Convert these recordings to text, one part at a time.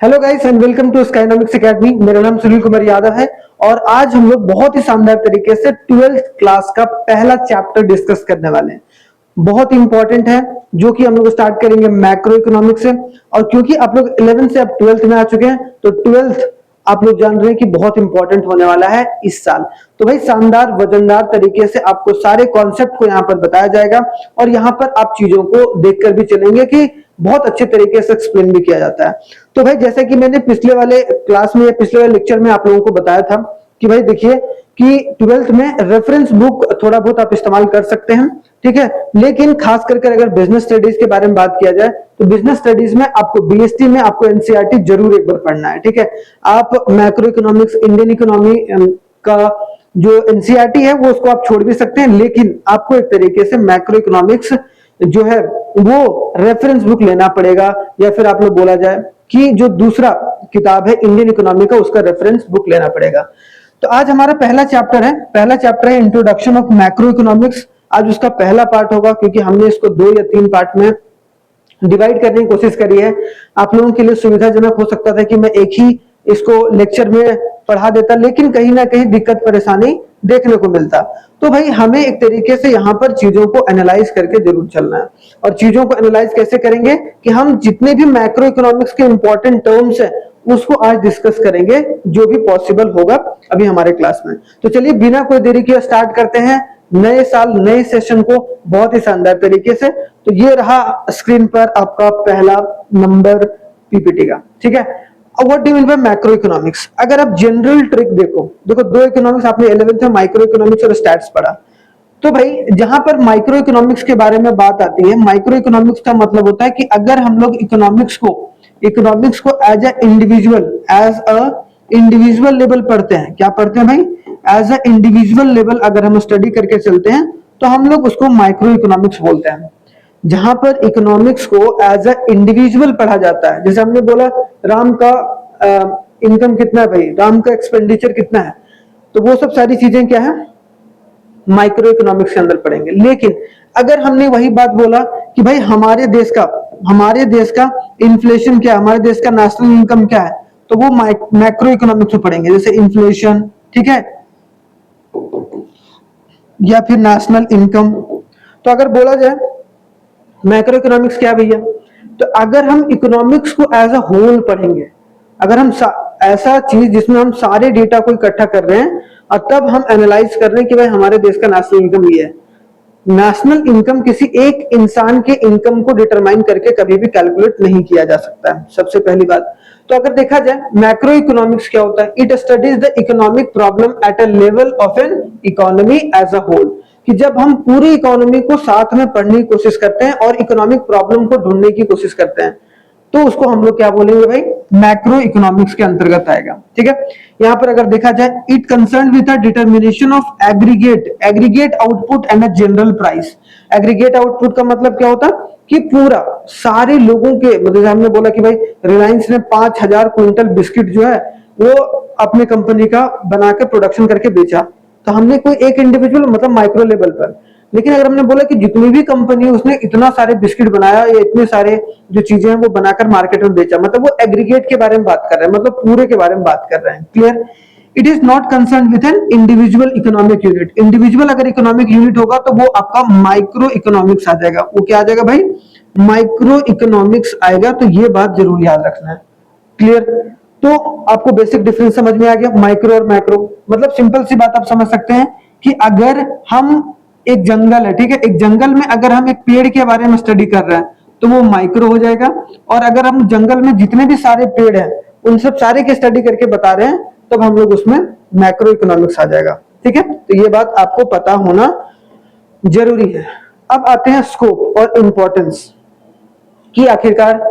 Hello guys and welcome to Skynomics academy. मेरा नाम सुनील कुमार यादव है और आज हम लोग बहुत ही शानदार तरीके से 12th क्लास का पहला चैप्टर डिस्कस करने वाले हैं। बहुत इंपॉर्टेंट है जो कि हम लोग स्टार्ट करेंगे मैक्रो इकोनॉमिक्स से। और क्योंकि आप लोग 11th से अब 12th में आ चुके हैं तो 12th आप लोग जान रहे हैं कि बहुत इंपॉर्टेंट होने वाला है इस साल। तो भाई शानदार वजनदार तरीके से आपको सारे कॉन्सेप्ट को यहाँ पर बताया जाएगा और यहाँ पर आप चीजों को देखकर भी चलेंगे कि बहुत अच्छे तरीके से एक्सप्लेन भी किया जाता है। तो भाई जैसे कि मैंने पिछले वाले क्लास में या पिछले वाले लेक्चर में आप लोगों को बताया था कि भाई देखिए कि 12th में रेफरेंस बुक थोड़ा बहुत आप इस्तेमाल कर सकते हैं, ठीक है। लेकिन खास करके अगर बिजनेस स्टडीज के बारे में बात किया जाए तो बिजनेस स्टडीज में आपको बीएसटी में आपको एनसीईआरटी जरूर एक बार पढ़ना है, ठीक है। आप मैक्रो इकोनॉमिक्स, इंडियन इकोनॉमी का जो एनसीईआरटी है वो उसको आप छोड़ भी सकते हैं, लेकिन आपको एक तरीके से मैक्रो इकोनॉमिक्स जो है वो रेफरेंस बुक लेना पड़ेगा, या फिर आप लोग बोला जाए कि जो दूसरा किताब है इंडियन इकोनॉमी का उसका रेफरेंस बुक लेना पड़ेगा। तो आज हमारा पहला चैप्टर है इंट्रोडक्शन ऑफ मैक्रो इकोनॉमिक्स। आज उसका पहला पार्ट होगा क्योंकि हमने इसको 2 या 3 पार्ट में डिवाइड करने की कोशिश करी है। आप लोगों के लिए सुविधाजनक हो सकता था कि मैं एक ही इसको लेक्चर में पढ़ा देता, लेकिन कहीं ना कहीं दिक्कत परेशानी देखने को मिलता। तो भाई हमें एक तरीके से यहाँ पर चीजों को एनालाइज करके जरूर चलना है। और चीजों को एनालाइज कैसे करेंगे कि हम जितने भी मैक्रो इकोनॉमिक्स के इंपॉर्टेंट टर्म्स है उसको आज डिस्कस करेंगे जो भी पॉसिबल होगा अभी हमारे क्लास में। तो चलिए बिना कोई देरी किए स्टार्ट करते हैं नए साल नए सेशन को बहुत ही शानदार तरीके से। तो ये रहा स्क्रीन पर आपका पहला नंबर पीपीटी का, ठीक है। अब what do you mean by macro economics? अगर आप जनरल ट्रिक देखो 2 इकोनॉमिक्स आपने 11th में माइक्रो इकोनॉमिक्स और स्टैट्स पढ़ा। तो भाई जहां पर माइक्रो इकोनॉमिक्स के बारे में बात आती है, माइक्रो इकोनॉमिक्स का मतलब होता है कि अगर हम लोग इकोनॉमिक्स को एज अ इंडिविजुअल लेवल पढ़ते हैं। क्या पढ़ते हैं भाई? एज अ इंडिविजुअल लेवल अगर हम स्टडी करके चलते हैं तो हम लोग उसको माइक्रो इकोनॉमिक्स बोलते हैं। जहां पर इकोनॉमिक्स को एज अ इंडिविजुअल पढ़ा जाता है, जैसे हमने बोला राम का इनकम कितना है भाई, राम का एक्सपेंडिचर कितना है, तो वो सब सारी चीजें क्या है माइक्रो इकोनॉमिक्स के अंदर पढ़ेंगे। लेकिन अगर हमने वही बात बोला कि भाई हमारे देश का इन्फ्लेशन क्या है, हमारे देश का नेशनल इनकम क्या है, तो वो मैक्रो इकोनॉमिक्स में पढ़ेंगे, जैसे इन्फ्लेशन, ठीक है, या फिर नेशनल इनकम। तो अगर बोला जाए मैक्रो इकोनॉमिक्स क्या भैया, तो अगर हम इकोनॉमिक्स को एज अ होल पढ़ेंगे, अगर हम ऐसा चीज जिसमें हम सारे डेटा को इकट्ठा कर रहे हैं और तब हम एनालाइज कर रहे हैं कि भाई हमारे देश का नेशनल इनकम ये है। नेशनल इनकम किसी एक इंसान के इनकम को डिटरमाइन करके कभी भी कैलकुलेट नहीं किया जा सकता है, सबसे पहली बात। तो अगर देखा जाए मैक्रो इकोनॉमिक्स क्या होता है, it studies the economic problem at a level of an economy as a whole. कि जब हम पूरी इकोनॉमी को साथ में पढ़ने की कोशिश करते हैं और इकोनॉमिक प्रॉब्लम को ढूंढने की कोशिश करते हैं तो उसको हम लोग क्या बोलेंगे भाई, मैक्रो इकोनॉमिक्स के अंतर्गत आएगा, ठीक है। यहाँ पर अगर देखा जाए it concern with the determination of aggregate output and a general price. Aggregate output का मतलब क्या होता है कि पूरा सारे लोगों के, मतलब हमने बोला कि भाई रिलायंस ने 5000 क्विंटल बिस्किट जो है वो अपने कंपनी का बना के प्रोडक्शन करके बेचा, तो हमने कोई एक इंडिविजुअल मतलब माइक्रो लेवल पर। लेकिन अगर हमने बोला कि जितनी भी कंपनी है उसने इतना सारे बिस्किट बनाया या इतने सारे जो चीजें हैं वो बनाकर मार्केट में बेचा, मतलब वो एग्रीगेट के बारे में बात कर रहे हैं, मतलब पूरे के बारे में बात कर रहे हैं। Clear? It is not concern with an individual economic unit. Individual अगर इकोनॉमिक यूनिट होगा तो वो आपका माइक्रो इकोनॉमिक्स आ जाएगा। वो क्या आ जाएगा भाई? माइक्रो इकोनॉमिक्स आएगा। तो ये बात जरूर याद रखना है। क्लियर? तो आपको बेसिक डिफरेंस समझ में आ गया माइक्रो और मैक्रो। मतलब सिंपल सी बात आप समझ सकते हैं कि अगर हम एक जंगल है, ठीक है, एक जंगल में अगर हम एक पेड़ के बारे में स्टडी कर रहे हैं तो वो माइक्रो हो जाएगा। और अगर हम जंगल में जितने भी सारे पेड़ हैं उन सब सारे की स्टडी करके बता रहे हैं तब हम लोग उसमें मैक्रो इकोनॉमिक्स आ जाएगा, ठीक है। तो ये बात आपको पता होना जरूरी है। अब आते हैं स्कोप और इंपॉर्टेंस कि आखिरकार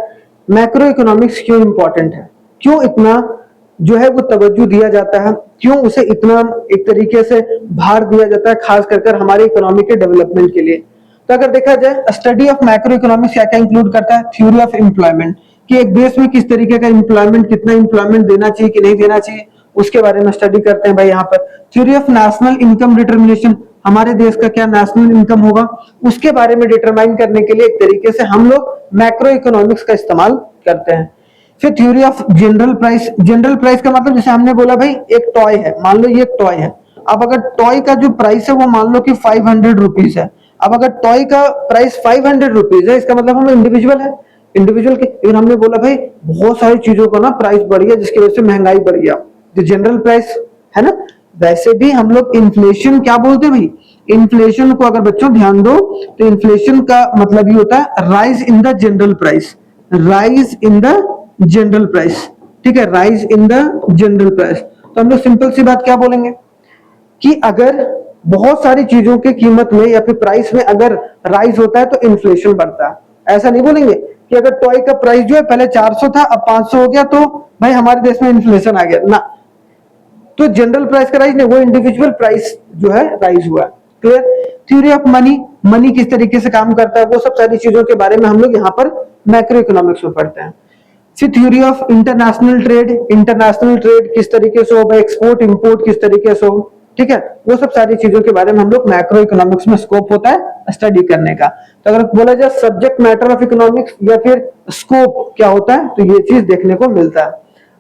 मैक्रो इकोनॉमिक्स क्यों इंपॉर्टेंट है, क्यों इतना जो है वो तवज्जो दिया जाता है, क्यों उसे इतना एक तरीके से भार दिया जाता है, खास कर हमारे इकोनॉमी के डेवलपमेंट के लिए। तो अगर देखा जाए स्टडी ऑफ मैक्रो इकोनॉमिक्स क्या क्या इंक्लूड करता है, थ्योरी ऑफ एम्प्लॉयमेंट, कि एक देश में किस तरीके का एम्प्लॉयमेंट, कितना एम्प्लॉयमेंट देना चाहिए कि नहीं देना चाहिए, उसके बारे में स्टडी करते हैं भाई यहाँ पर। Theory of national income determination, हमारे देश का क्या नेशनल इनकम होगा उसके बारे में डिटरमाइन करने के लिए एक तरीके से हम लोग मैक्रो इकोनॉमिक्स का इस्तेमाल करते हैं। फिर theory of general price. General price का मतलब जैसे हमने बोला भाई एक टॉय है, मान लो ये एक टॉय है। अब अगर टॉय का जो प्राइस है वो मान लो कि 500 रुपीज है। अब अगर टॉय का प्राइस 500 रुपीज है, इसका मतलब हम इंडिविजुअल है, इंडिविजुअल के। लेकिन हमने बोला भाई बहुत सारी चीजों का ना प्राइस बढ़ गया जिसकी वजह से महंगाई बढ़ गया, जो जनरल प्राइस है ना। वैसे भी हम लोग इन्फ्लेशन क्या बोलते हैं भाई, इन्फ्लेशन को अगर बच्चों ध्यान दो तो इन्फ्लेशन का मतलब ये होता है rise in the general price, rise in the general price, ठीक है, rise in the general price. तो हम लोग सिंपल सी बात क्या बोलेंगे कि अगर बहुत सारी चीजों की कीमत में या फिर प्राइस में अगर राइज होता है तो इन्फ्लेशन बढ़ता है। ऐसा नहीं बोलेंगे कि अगर टॉय का प्राइस जो है पहले 400 था अब 500 हो गया तो भाई हमारे देश में इन्फ्लेशन आ गया ना। तो जनरल प्राइस का राइज नहीं, वो इंडिविजुअल प्राइस जो है राइज हुआ। Clear. Theory of money, money किस तरीके से काम करता है वो सब सारी चीजों के बारे में हम लोग यहाँ पर मैक्रो इकोनॉमिक्स में पढ़ते हैं। फिर theory of international trade, international trade किस तरीके से हो भाई, एक्सपोर्ट इंपोर्ट किस तरीके से हो, ठीक है, वो सब सारी चीजों के बारे में हम लोग मैक्रो इकोनॉमिक्स में स्कोप होता है स्टडी करने का। तो अगर बोला जाए सब्जेक्ट मैटर ऑफ इकोनॉमिक्स या फिर स्कोप क्या होता है तो ये चीज देखने को मिलता है।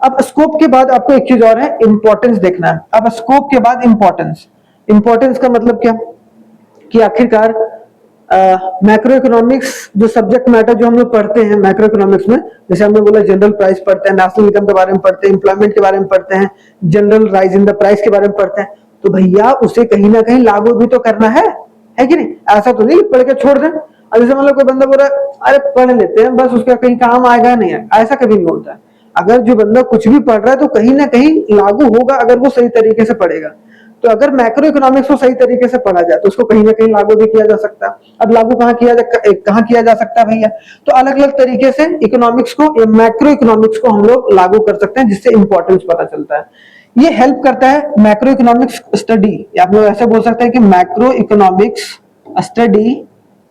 अब स्कोप के बाद आपको एक चीज और है, इंपॉर्टेंस देखना है। अब स्कोप के बाद इंपॉर्टेंस, इंपॉर्टेंस का मतलब क्या कि आखिरकार मैक्रो इकोनॉमिक्स जो सब्जेक्ट मैटर जो हम लोग पढ़ते हैं मैक्रो इकोनॉमिक्स में, जैसे हमने बोला जनरल प्राइस पढ़ते हैं, नेशनल इनकम के बारे में पढ़ते हैं, एम्प्लॉयमेंट के बारे में पढ़ते हैं, general rise in the price के बारे में पढ़ते हैं, तो भैया उसे कहीं ना कहीं लागू भी तो करना है कि नहीं। ऐसा तो नहीं पढ़ के छोड़ दें। अब जैसे मतलब कोई बंदा बोल रहा है अरे पढ़ लेते हैं बस उसका कहीं काम आएगा नहीं है, ऐसा कभी नहीं होता है। अगर जो बंदा कुछ भी पढ़ रहा है तो कहीं ना कहीं लागू होगा अगर वो सही तरीके से पढ़ेगा। तो अगर मैक्रो इकोनॉमिक्स को सही तरीके से पढ़ा जाए तो उसको कहीं ना कहीं लागू भी किया जा सकता है। अब लागू कहाँ किया जा सकता है भैया, तो अलग अलग तरीके से इकोनॉमिक्स को या मैक्रो इकोनॉमिक्स को हम लोग लागू कर सकते हैं जिससे इंपॉर्टेंस पता चलता है। ये हेल्प करता है मैक्रो इकोनॉमिक्स स्टडी, या आप लोग ऐसे बोल सकते हैं कि मैक्रो इकोनॉमिक्स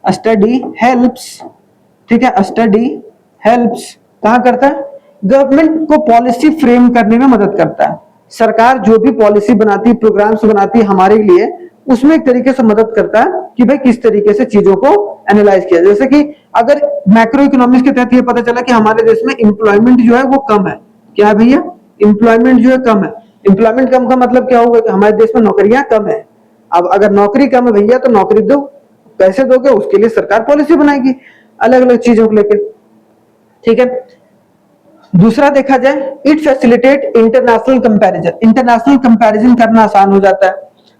स्टडी हेल्प्स, ठीक है, स्टडी हेल्प्स कहाँ करता है, गवर्नमेंट को पॉलिसी फ्रेम करने में मदद करता है। सरकार जो भी पॉलिसी बनाती है, प्रोग्राम्स बनाती है हमारे लिए, उसमें एक तरीके से मदद करता है कि भाई किस तरीके से चीजों को एनालाइज किया। जैसे कि अगर मैक्रो इकोनॉमिक्स के तहत ये पता चला कि हमारे देश में एम्प्लॉयमेंट जो है वो कम है, क्या है भैया, एम्प्लॉयमेंट जो है कम है। एम्प्लॉयमेंट कम का मतलब क्या होगा कि हमारे देश में नौकरियां कम है। अब अगर नौकरी कम है भैया तो नौकरी दो, पैसे दोगे उसके लिए सरकार पॉलिसी बनाएगी अलग अलग चीजों को लेकर, ठीक है। दूसरा देखा जाए it facilitate international comparison, international comparison करना आसान हो जाता है।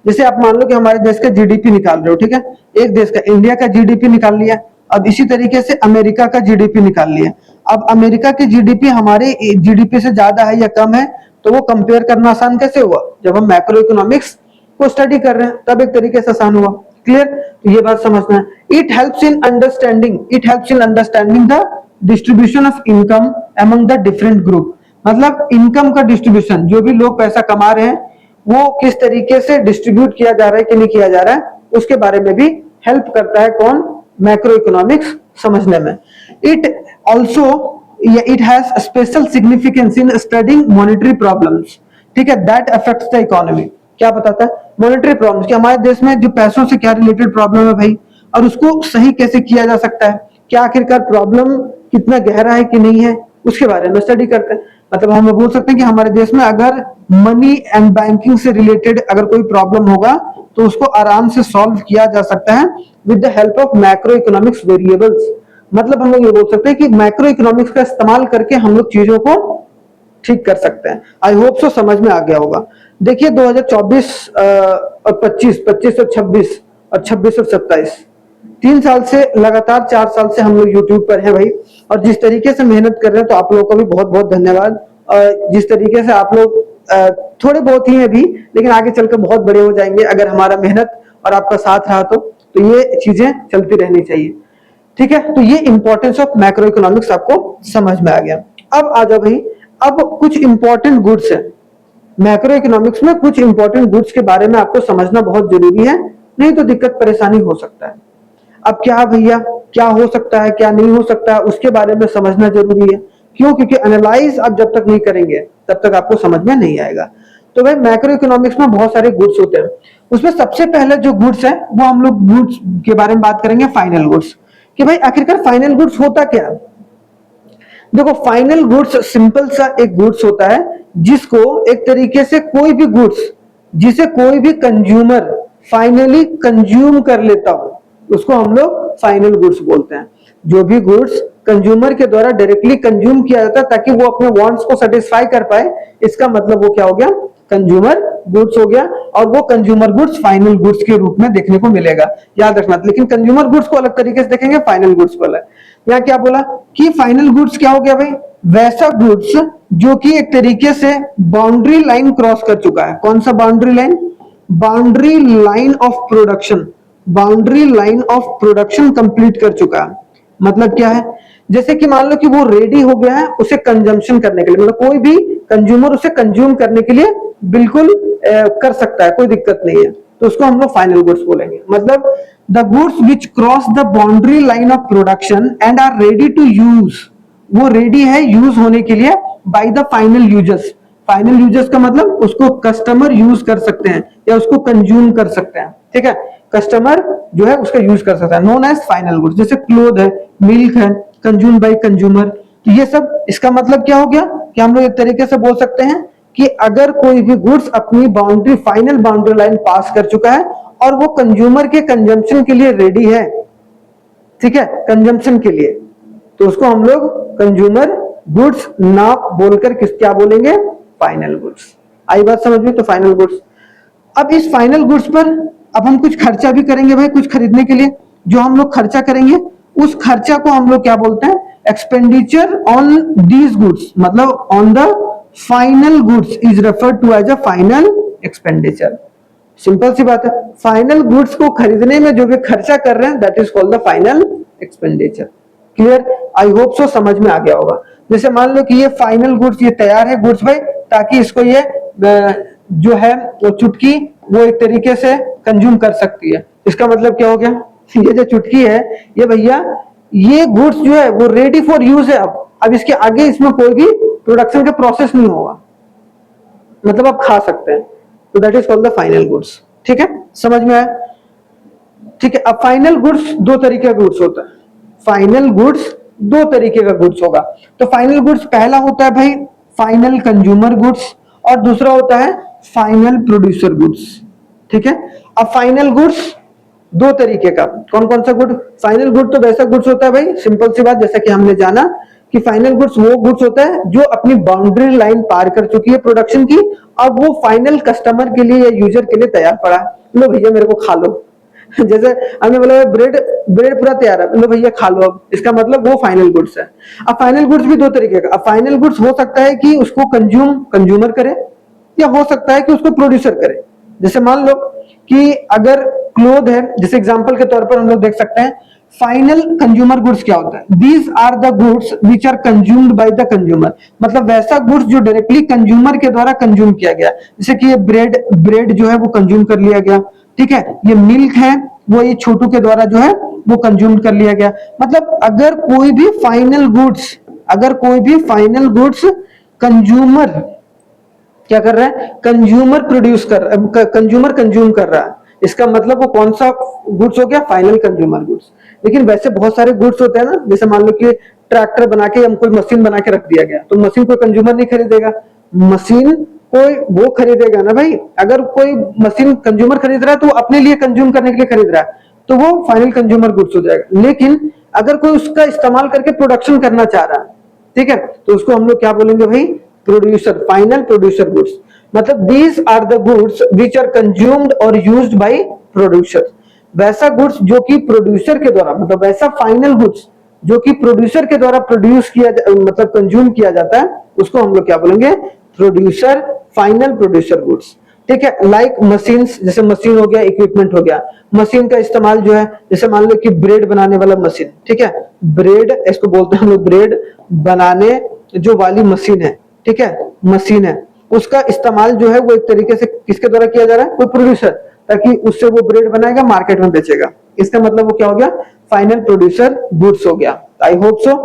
जैसे आप मान लो कि हमारे देश का जीडीपी निकाल रहे हो, ठीक है, एक देश का इंडिया का जीडीपी निकाल लिया, अब इसी तरीके से अमेरिका का जीडीपी निकाल लिया। अब अमेरिका की जीडीपी हमारे जीडीपी से ज्यादा है या कम है तो वो कंपेयर करना आसान कैसे हुआ, जब हम मैक्रो इकोनॉमिक्स को स्टडी कर रहे हैं तब एक तरीके से आसान हुआ। क्लियर, तो ये बात समझना है। It helps in understanding the distribution of income among the different group, मतलब इनकम का डिस्ट्रीब्यूशन, जो भी लोग पैसा कमा रहे हैं वो किस तरीके से डिस्ट्रीब्यूट किया जा रहा है कि नहीं किया जा रहा है, उसके बारे में भी हेल्प करता है कौन, मैक्रो इकोनॉमिक्स समझने में। It has special significance in studying monetary problems, ठीक है, दैट अफेक्ट्स द इकोनॉमी। क्या बताता है, मॉनेटरी प्रॉब्लम्स कि हमारे देश में जो पैसों से क्या रिलेटेड प्रॉब्लम है भाई, और उसको सही कैसे किया जा सकता है, क्या आखिरकार प्रॉब्लम कितना गहरा है कि नहीं है, उसके बारे में स्टडी करते हैं। मतलब हम बोल सकते हैं कि हमारे देश में अगर मनी एंड बैंकिंग से रिलेटेड अगर कोई प्रॉब्लम होगा तो उसको आराम से सॉल्व किया जा सकता है with the help of macro economics variables. मतलब हम लोग ये बोल सकते हैं कि मैक्रो इकोनॉमिक्स का इस्तेमाल करके हम लोग चीजों को ठीक कर सकते हैं। आई होप सो समझ में आ गया होगा। देखिए 2024 और 25 और 26 और 26 और 27 3 साल से लगातार 4 साल से हम लोग यूट्यूब पर हैं भाई, और जिस तरीके से मेहनत कर रहे हैं तो आप लोगों को भी बहुत बहुत धन्यवाद। और जिस तरीके से आप लोग थोड़े बहुत ही अभी, लेकिन आगे चलकर बहुत बड़े हो जाएंगे अगर हमारा मेहनत और आपका साथ रहा तो ये चीजें चलती रहनी चाहिए, ठीक है। तो ये इंपॉर्टेंस ऑफ मैक्रो इकोनॉमिक्स आपको समझ में आ गया। अब आ जाओ भाई, अब कुछ इंपॉर्टेंट गुड्स है मैक्रो इकोनॉमिक्स में, कुछ इंपॉर्टेंट गुड्स के बारे में आपको समझना बहुत जरूरी है, नहीं तो दिक्कत परेशानी हो सकता है। अब क्या भैया, क्या हो सकता है क्या नहीं हो सकता है उसके बारे में समझना जरूरी है। क्यों, क्योंकि एनालाइज आप जब तक नहीं करेंगे तब तक आपको समझ में नहीं आएगा। तो भाई मैक्रो इकोनॉमिक्स में बहुत सारे गुड्स होते हैं, उसमें सबसे पहले जो गुड्स है वो हम लोग गुड्स के बारे में बात करेंगे, फाइनल गुड्स, कि भाई आखिरकार फाइनल गुड्स होता क्या। देखो फाइनल गुड्स सिंपल सा एक गुड्स होता है जिसको एक तरीके से कोई भी गुड्स जिसे कोई भी कंज्यूमर फाइनली कंज्यूम कर लेता हो उसको हम लोग फाइनल गुड्स बोलते हैं। जो भी गुड्स कंज्यूमर के द्वारा डायरेक्टली कंज्यूम किया जाता है ताकि वो अपने वांट्स को सेटिस्फाई कर पाए, इसका मतलब वो क्या हो गया, कंज्यूमर गुड्स हो गया। और वो कंज्यूमर गुड्स फाइनल गुड्स के रूप में देखने को मिलेगा, याद रखना। लेकिन कंज्यूमर गुड्स को अलग तरीके से देखेंगे, फाइनल गुड्स को अलग। यहाँ क्या बोला कि फाइनल गुड्स क्या हो गया भाई, वैसा गुड्स जो कि एक तरीके से बाउंड्री लाइन क्रॉस कर चुका है। कौन सा boundary line, boundary line of production, boundary line of production complete कर चुका है। मतलब क्या है, जैसे कि मान लो कि वो रेडी हो गया है उसे कंजम्पशन करने के लिए, मतलब कोई भी कंज्यूमर उसे कंज्यूम करने के लिए बिल्कुल कर सकता है, कोई दिक्कत नहीं है, तो उसको हम लोग फाइनल गुड्स बोलेंगे। मतलब the goods which cross the boundary line of production and are ready to use, वो रेडी है यूज होने के लिए by the final users. Final users का मतलब उसको कस्टमर यूज कर सकते हैं या उसको कंज्यूम कर सकते हैं, ठीक है, कस्टमर जो है उसका यूज कर सकता है, नोन एज फाइनल गुड्स। जैसे क्लोथ है, मिल्क है, कंज्यूम बाय कंज्यूमर, तो ये सब इसका मतलब क्या हो गया कि हम लोग एक तरीके से बोल सकते हैं कि अगर कोई भी गुड्स अपनी बाउंड्री फाइनल बाउंड्री लाइन पास कर चुका है और वो कंज्यूमर के कंजम्पशन के लिए रेडी है, ठीक है, कंजम्पशन के लिए, तो उसको हम लोग कंज्यूमर गुड्स ना बोलकर क्या बोलेंगे, फाइनल गुड्स। आई बात समझ में, तो फाइनल गुड्स। अब इस फाइनल गुड्स पर अब हम कुछ खर्चा भी करेंगे भाई, कुछ खरीदने के लिए जो हम लोग खर्चा करेंगे उस खर्चा को हम लोग क्या बोलते हैं, एक्सपेंडिचर ऑन दीज गुड्स, मतलब on the final goods is referred to as a final expenditure. Simple सी बात है, फाइनल गुड्स को खरीदने में जो भी खर्चा कर रहे हैं that is called the final expenditure. Clear, I hope सो समझ में आ गया होगा। जैसे मान लो कि ये फाइनल गुड्स, ये तैयार है गुड्स भाई, ताकि इसको ये जो है वो चुटकी वो एक तरीके से कंज्यूम कर सकती है। इसका मतलब क्या हो गया, ये जो चुटकी है ये भैया ये गुड्स जो है वो रेडी फॉर यूज है। अब इसके आगे इसमें कोई भी प्रोडक्शन का प्रोसेस नहीं होगा, मतलब आप खा सकते हैं, तो that is called the final goods. ठीक है, समझ में आया? ठीक है, अब फाइनल गुड्स दो तरीके का गुड्स होता है, फाइनल गुड्स दो तरीके का गुड्स होगा। तो फाइनल गुड्स पहला होता है भाई फाइनल कंज्यूमर गुड्स और दूसरा होता है फाइनल प्रोड्यूसर गुड्स। ठीक है, अब फाइनल गुड्स दो तरीके का, कौन कौन सा गुड, फाइनल गुड तो वैसा गुड्स होता है भाई, सिंपल सी बात, जैसा कि हमने जाना कि फाइनल गुड्स वो गुड्स होता है जो अपनी बाउंड्री लाइन पार कर चुकी है प्रोडक्शन की, अब वो फाइनल कस्टमर के लिए या यूजर के लिए तैयार पड़ा, लो भैया मेरे को खा लो। जैसे हमने बोला ब्रेड पूरा तैयार है, लो भैया खा लो, अब इसका मतलब वो फाइनल गुड्स है। अब फाइनल गुड्स भी दो तरीके का, अब फाइनल गुड्स हो सकता है कि उसको कंज्यूमर करे या हो सकता है कि उसको प्रोड्यूसर करे। जैसे मान लो कि अगर क्लोथ है, जैसे एग्जांपल के तौर पर हम लोग देख सकते हैं फाइनल कंज्यूमर गुड्स क्या होता है, these are the goods which are consumed by the consumer, मतलब वैसा गुड्स जो डायरेक्टली कंज्यूमर के द्वारा कंज्यूम किया गया। जैसे कि ये ब्रेड जो है वो कंज्यूम कर लिया गया, ठीक है, ये मिल्क है वो ये छोटू के द्वारा जो है वो कंज्यूम कर लिया गया। मतलब अगर कोई भी फाइनल गुड्स कंज्यूमर क्या कर रहा है, कंज्यूमर कंज्यूम कर रहा है, इसका मतलब वो कौन सा गुड्स हो गया, फाइनल कंज्यूमर गुड्स। लेकिन वैसे बहुत सारे गुड्स होते हैं ना, जैसे मान लो कि ट्रैक्टर बना के हम कोई मशीन बना के रख दिया गया, तो मशीन कोई कंज्यूमर नहीं खरीदेगा, मशीन कोई वो खरीदेगा ना भाई। अगर कोई मशीन कंज्यूमर खरीद रहा है तो वो अपने लिए कंज्यूम करने के लिए खरीद रहा है, तो वो फाइनल कंज्यूमर गुड्स हो जाएगा। लेकिन अगर कोई उसका इस्तेमाल करके प्रोडक्शन करना चाह रहा है, ठीक है, तो उसको हम लोग क्या बोलेंगे भाई, प्रोड्यूसर, फाइनल प्रोड्यूसर गुड्स। मतलब these are the goods which are consumed और यूज्ड बाय प्रोड्यूसर, वैसा गुड्स जो कि प्रोड्यूसर के द्वारा, मतलब वैसा फाइनल गुड्स जो कि प्रोड्यूसर के द्वारा प्रोड्यूस किया मतलब कंज्यूम किया जाता है, उसको हम लोग क्या बोलेंगे, प्रोड्यूसर, फाइनल प्रोड्यूसर गुड्स। ठीक है, लाइक मशीन्स, जैसे मशीन हो गया, इक्विपमेंट हो गया, मशीन का इस्तेमाल जो है, जैसे मान लो कि ब्रेड बनाने वाला मशीन, ठीक है, ब्रेड इसको बोलते हैं हम लोग, ब्रेड बनाने जो वाली मशीन है, ठीक है, मशीन है, उसका इस्तेमाल जो है वो एक तरीके से किसके द्वारा किया जा रहा है, कोई प्रोड्यूसर, ताकि उससे वो ब्रेड बनाएगा, मार्केट में बेचेगा। इसका मतलब वो क्या हो गया, फाइनल प्रोड्यूसर गुड्स हो गया। I hope so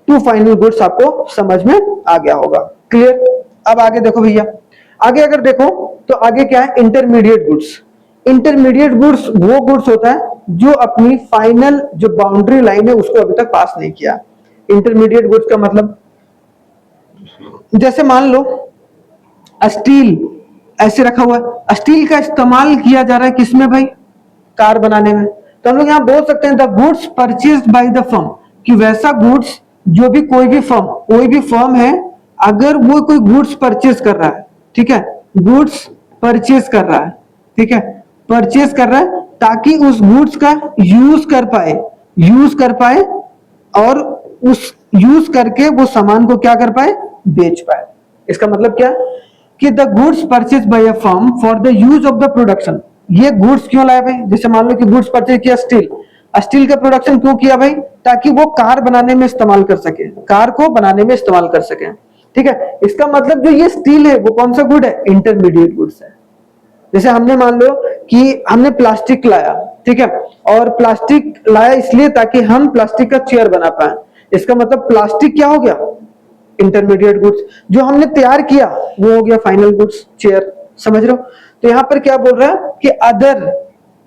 two final goods आपको समझ में आ गया होगा। क्लियर? अब आगे देखो भैया, आगे अगर देखो तो आगे क्या है, इंटरमीडिएट गुड्स। इंटरमीडिएट गुड्स वो गुड्स होता है जो अपनी फाइनल जो बाउंड्री लाइन है उसको अभी तक पास नहीं किया। इंटरमीडिएट गुड्स का मतलब जैसे मान लो स्टील ऐसे रखा हुआ है, स्टील का इस्तेमाल किया जा रहा है किसमें भाई, कार बनाने में। तो हम लोग यहाँ बोल सकते हैं the goods purchased bye the firm, कि वैसा गुड्स जो भी कोई भी फर्म है, अगर वो कोई गुड्स परचेज कर रहा है, ठीक है, गुड्स परचेज कर रहा है, ठीक है, परचेज कर रहा है ताकि उस गुड्स का यूज कर पाए और उस यूज करके वो सामान को क्या कर पाए, बेच पाए। इसका मतलब क्या कि the goods purchase bye a firm for the use of the production. ये गुड्स क्यों लाए भाई, जैसे मान लो कि गुड्स परचेज किया स्टील का प्रोडक्शन क्यों किया भाई, ताकि वो कार बनाने में इस्तेमाल कर सके, कार को बनाने में इस्तेमाल कर सके, ठीक है। इसका मतलब जो ये स्टील है वो कौन सा गुड है, इंटरमीडिएट गुड्स है। जैसे हमने मान लो कि हमने प्लास्टिक लाया, ठीक है, और प्लास्टिक लाया इसलिए ताकि हम प्लास्टिक का चेयर बना पाए, इसका मतलब प्लास्टिक क्या हो गया, इंटरमीडिएट गुड्स। जो हमने तैयार किया वो हो गया फाइनल गुड्स, चेयर। समझ रहे हो? तो यहां पर क्या बोल रहा है कि other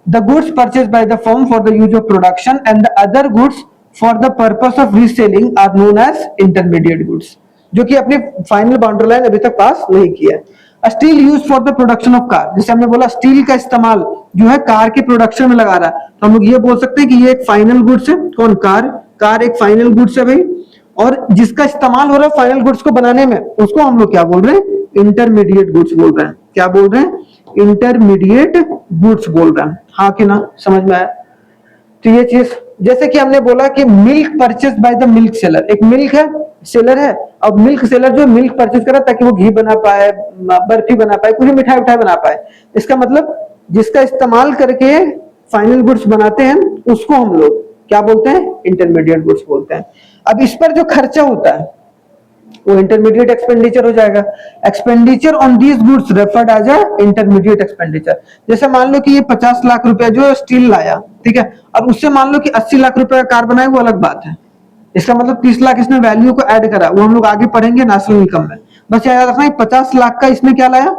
the goods purchase by the firm for the use of production and the other goods for the purpose of reselling are known as intermediate goods, जो कि अपनी फाइनल बाउंड्री लाइन अभी तक पास नहीं किया है। Steel use for the production of car, जैसे हमने बोला स्टील का इस्तेमाल जो है कार के प्रोडक्शन में लगा रहा है, तो हम लोग ये बोल सकते हैं कि ये एक फाइनल गुड्स है। कौन, कार एक फाइनल गुड्स है भाई, और जिसका इस्तेमाल हो रहा है फाइनल गुड्स को बनाने में, उसको हम लोग क्या बोल रहे हैं, इंटरमीडिएट गुड्स बोल रहे हैं। क्या बोल रहे हैं, इंटरमीडिएट गुड्स बोल रहे हैं। हाँ कि ना, समझ में आया? तो ये चीज, जैसे कि हमने बोला कि milk purchase by the milk seller, एक मिल्क है सेलर है, अब मिल्क सेलर जो मिल्क परचेज करा ताकि वो घी बना पाए, बर्फी बना पाए, कुछ मिठाई उठाई बना पाए। इसका मतलब जिसका इस्तेमाल करके फाइनल गुड्स बनाते हैं उसको हम लोग क्या बोलते हैं, इंटरमीडिएट गुड्स बोलते हैं। अब इस पर जो खर्चा होता है वो इंटरमीडिएट एक्सपेंडिचर हो जाएगा। Expenditure on these goods referred as a intermediate expenditure. जैसे मान लो कि ये 50 लाख रुपया जो स्टील लाया, ठीक है, और उससे मान लो कि 80 लाख रुपया कार बनाए, वो अलग बात है। इसका मतलब 30 लाख इसने वैल्यू को ऐड करा, वो हम लोग आगे पढ़ेंगे नेशनल इनकम में। बस याद रखना 50 लाख का इसने क्या लाया,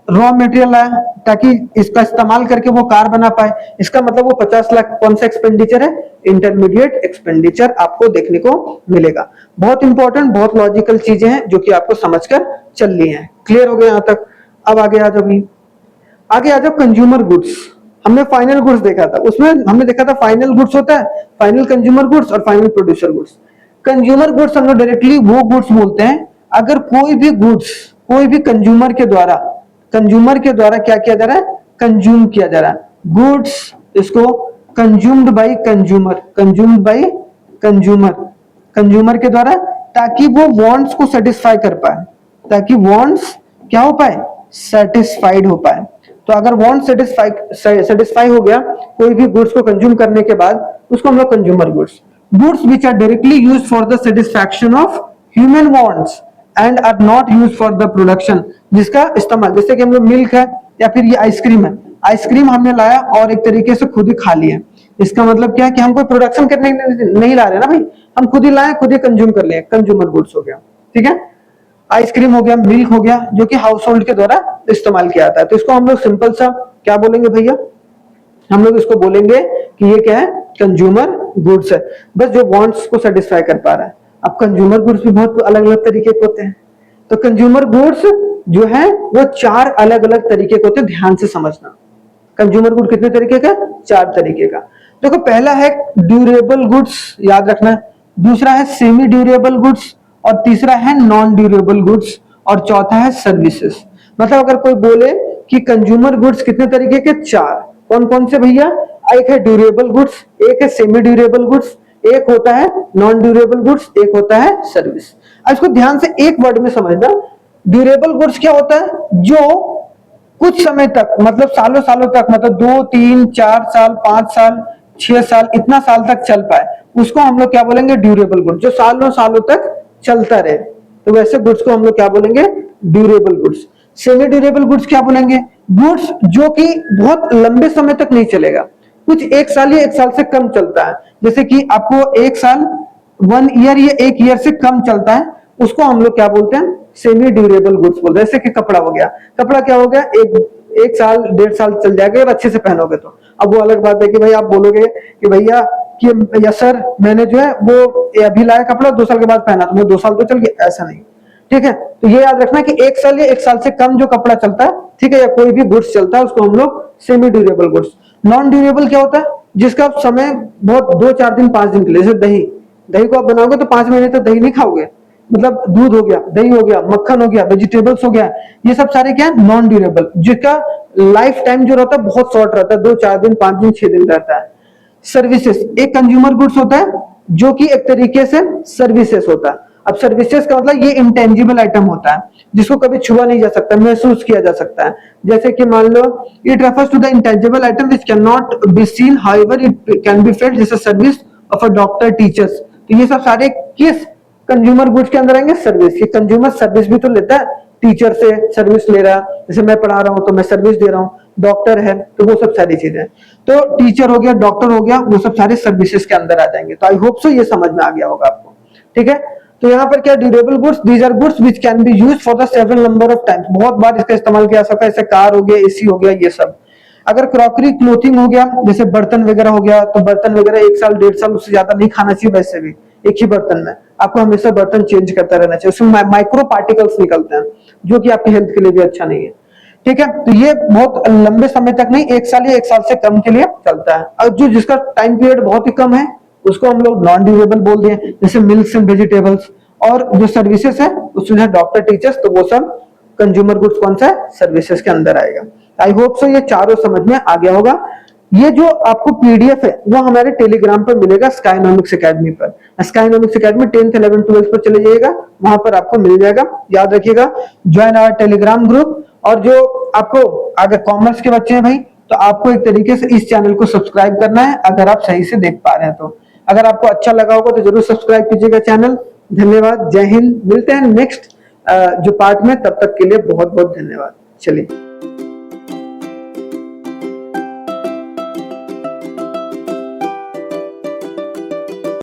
रॉ मटेरियल लाया ताकि इसका इस्तेमाल करके वो कार बना पाए। इसका मतलब वो 50 लाख कौन सा एक्सपेंडिचर है, इंटरमीडिएट एक्सपेंडिचर आपको देखने को मिलेगा। बहुत इंपॉर्टेंट, बहुत लॉजिकल चीजें हैं जो कि आपको समझकर चल ली हैं। क्लियर हो गया यहां तक? अब आगे आ जाओ, आगे आ जाओ कंज्यूमर गुड्स। हमने फाइनल गुड्स देखा था, उसमें हमने देखा था फाइनल गुड्स होता है, फाइनल कंज्यूमर गुड्स और final producer goods. Consumer goods हम लोग डायरेक्टली वो गुड्स बोलते हैं अगर कोई भी गुड्स कोई भी कंज्यूमर के द्वारा क्या किया जा रहा है, कंज्यूम किया जा रहा है। गुड्स इसको कंज्यूम्ड बाय कंज्यूमर के द्वारा, ताकि वो वांट्स को सेटिस्फाई कर पाए, ताकि वांट्स क्या हो पाए, सेटिस्फाइड हो पाए। तो अगर वांट सेटिस्फाई हो गया कोई भी गुड्स को कंज्यूम करने के बाद, उसको हम लोग consumer goods which are directly used for the satisfaction of human wants and are not used for the production, जिसका इस्तेमाल, जैसे कि हम लोग मिल्क है या फिर ये आइसक्रीम है, आइसक्रीम हमने लाया और एक तरीके से खुद ही खा लिया। इसका मतलब क्या है कि हम कोई प्रोडक्शन करने नहीं ला रहे ना भाई, हम खुद ही लाए, खुद ही कंज्यूम कर लिए, कंज्यूमर गुड्स हो गया। ठीक है, आइसक्रीम हो गया, मिल्क हो गया, जो कि हाउस होल्ड के द्वारा इस्तेमाल किया जाता है। तो इसको हम लोग सिंपल सा क्या बोलेंगे भैया, हम लोग इसको बोलेंगे कि ये क्या है, कंज्यूमर गुड्स है, बस जो वांट्स को सेटिस्फाई कर पा रहा है। अब कंज्यूमर गुड्स भी बहुत अलग अलग तरीके के होते हैं। तो कंज्यूमर गुड्स जो है वो 4 अलग अलग तरीके के होते हैं, ध्यान से समझना। कंज्यूमर गुड कितने तरीके का, 4 तरीके का। देखो पहला है ड्यूरेबल गुड्स, याद रखना, दूसरा है सेमी ड्यूरेबल गुड्स, और तीसरा है नॉन ड्यूरेबल गुड्स, और चौथा है सर्विसेज। मतलब अगर कोई बोले कि कंज्यूमर गुड्स कितने तरीके के, 4। कौन कौन से भैया, एक है ड्यूरेबल गुड्स, एक है सेमी ड्यूरेबल गुड्स, एक होता है नॉन ड्यूरेबल गुड्स, एक होता है सर्विस। अब इसको ध्यान से एक वर्ड में समझना, ड्यूरेबल गुड्स क्या होता है, जो कुछ समय तक, मतलब सालों सालों तक, मतलब 2, 3, 4 साल, 5 साल, 6 साल, इतना साल तक चल पाए, उसको हम लोग क्या बोलेंगे, ड्यूरेबल गुड्स। जो सालों सालों तक चलता रहे, तो वैसे गुड्स को हम लोग क्या बोलेंगे, durable goods. Semi durable goods क्या बोलेंगे, गुड्स जो कि बहुत लंबे समय तक नहीं चलेगा, कुछ 1 साल या 1 साल से कम चलता है। जैसे कि आपको 1 साल, 1 ईयर या 1 ईयर से कम चलता है, उसको हम लोग क्या बोलते हैं, सेमी ड्यूरेबल गुड्स बोलते हैं। जैसे कि कपड़ा हो गया, कपड़ा क्या हो गया, एक साल 1.5 साल चल जाएगा और अच्छे से पहनोगे तो। अब वो अलग बात है कि भाई आप बोलोगे कि भैया कि या सर मैंने जो है वो अभी लाया कपड़ा 2 साल के बाद पहना तो वो 2 साल तो चल गया, ऐसा नहीं। ठीक है, तो ये याद रखना कि 1 साल या 1 साल से कम जो कपड़ा चलता है, ठीक है, या कोई भी गुड्स चलता है उसको हम लोग semi durable goods. Non durable क्या होता है? जिसका समय बहुत 2-4 दिन 5 दिन के लिए, जैसे दही, दही को आप बनाओगे तो 5 महीने तक दही नहीं खाओगे। मतलब दूध हो गया, दही हो गया, मक्खन हो गया, वेजिटेबल्स हो गया, ये सब सारे क्या है? नॉन ड्यूरेबल, जिसका लाइफ टाइम जो रहता है बहुत शॉर्ट रहता है, 2-4 दिन 5 दिन 6 दिन रहता है। सर्विसेज एक कंज्यूमर गुड्स होता है जो कि एक तरीके से सर्विसेज होता है। अब सर्विसेज का मतलब ये इंटेंजिबल आइटम होता है जिसको कभी छुआ नहीं जा सकता, महसूस किया जा सकता है। जैसे कि मान लो it refers to the intangible item which can not be seen however it can be felt, जैसे service of a doctor, teachers. तो ये सब सारे किस कंज्यूमर गुड्स के अंदर आएंगे? सर्विस। ये कंज्यूमर सर्विस भी तो लेता है, टीचर से सर्विस ले रहा है, जैसे मैं पढ़ा रहा हूं तो मैं सर्विस दे रहा हूं, डॉक्टर है तो वो सब सारी चीजें। तो टीचर हो गया, डॉक्टर हो गया, वो सब सारे सर्विसेज के अंदर आ जाएंगे। तो आई होप सो ये समझ में आ गया होगा आपको। ठीक है, तो यहाँ पर क्या durable goods, these are goods which can be used for the several number of times, बहुत बार इसका इस्तेमाल किया जा सकता है, जैसे कार हो गया, एसी हो गया, ये सब। अगर क्रॉकरी क्लोथिंग हो गया, जैसे बर्तन वगैरह हो गया, तो बर्तन वगैरह 1 साल 1.5 साल उससे ज्यादा नहीं खाना चाहिए। वैसे भी एक ही बर्तन में आपको हमेशा बर्तन चेंज करता रहना चाहिए, उसमें माइक्रो पार्टिकल्स निकलते हैं जो कि आपकी हेल्थ के लिए भी अच्छा नहीं है। ठीक है, तो ये बहुत लंबे समय तक नहीं, 1 साल या 1 साल से कम के लिए चलता है। और जो जिसका टाइम पीरियड बहुत ही कम है उसको हम लोग नॉन ड्यूरेबल बोल दिए, जैसे मिल्क्स एंड वेजिटेबल्स। और जो सर्विसेज है उसमें डॉक्टर, टीचर्स, तो वो सब कंज्यूमर गुड्स कौन सा है? सर्विसेज के अंदर आएगा। आई होप सो ये चारों समझ में आ गया होगा। ये जो आपको पीडीएफ है वो हमारे टेलीग्राम पर मिलेगा, स्काइनॉमिक्स एकेडमी पर। स्काइनॉमिक्स एकेडमी 10th 11th 12th पर चले जाइएगा, वहां पर आपको मिल जाएगा। याद रखिएगा, ज्वाइन आवर टेलीग्राम ग्रुप। और जो आपको अगर कॉमर्स के बच्चे हैं भाई, तो आपको एक तरीके से इस चैनल को सब्सक्राइब करना है, अगर आप सही से देख पा रहे हैं तो। अगर आपको अच्छा लगा होगा तो जरूर सब्सक्राइब कीजिएगा चैनल। धन्यवाद, जय हिंद। मिलते हैं नेक्स्ट जो पार्ट में, तब तक के लिए बहुत बहुत धन्यवाद। चलिए।